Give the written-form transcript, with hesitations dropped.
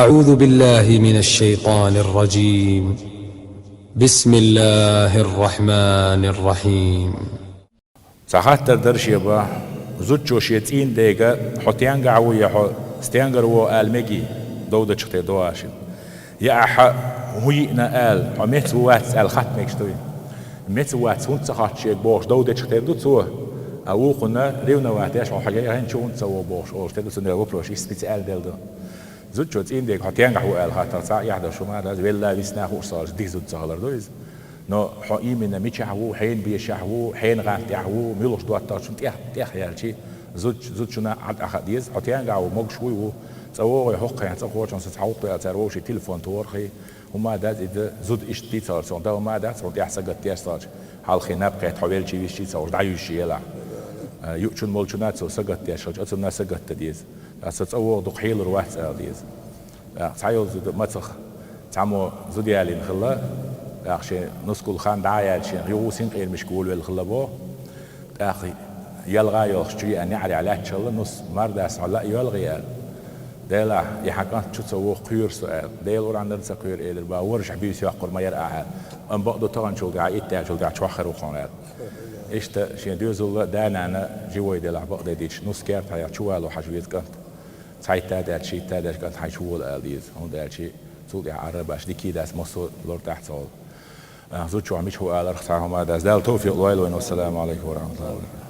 أعوذ بالله من الشيطان الرجيم. بسم الله الرحمن الرحيم. ساعات درشي با زوجو شيتين ديغا حوتيان قعوية حو ستيانغر و آلمجي دودة شختي دواشن يا أح هوينا آل وميت وات آل ختمك شتوي ميت وات هون سخات شيء بوش دودة شختي دو تو أو قلنا ريونا واتيش أو حاجة هين شو هون سوا بوش أو شتى سنة وبروش إسبيت آل دلدو زوجو تين ديغ حوتيان قعوة آل خاطر ساعة يحدا شو ما ده ولا بيسنا هو صار دي زوج صار دويز نو حقيمنا ميتشحو حين بيشحو حين غاتحو ميلوش دوات شو تيح يالشي زوج شنا عد أخديز حتيان قاو موج شوي و تصور يحق يعني تصور شان ستحوط يا تروح شي تلفون تورخي وما دات إذا زود إشتي صار صار ده وما دات صار يحسق التياس صار حال خناب قيت حوالي شيء ويشي صار دعيو شيء يلا يؤشون مولشونات صار سقط تياس شو أصلا ناس سقط تديز تصور دقيل روح ديز صحيح زود ما تخ تعمو زود يالين خلا أخشى نسكول خان دعاية شيء يوسين غير مشكول والخلبو أخي يلغى يلغى أن يعري على شغله نص مرداس على يلغى ديلا يحكان شو تسوي قير سؤال ديل ور عندنا قير إيه البا ورجع بيسي أقر ما يرقى أم بعض طبعا شو قاعد يتاع شو قاعد شوخر وخانات إيش تا شيء ديوزل دانا أنا جوي ديلا بعض ديش نص كارت هيا شو قالوا حجويت كانت سايت تاد شيء تاد كانت حيشوول قاليز هون ده شيء صوت عرب باش دي كده اسمه صوت لور تحت صوت زوجو عميش هو قال رخصهم هذا زال توفيق الله والسلام عليكم ورحمة الله وبركاته.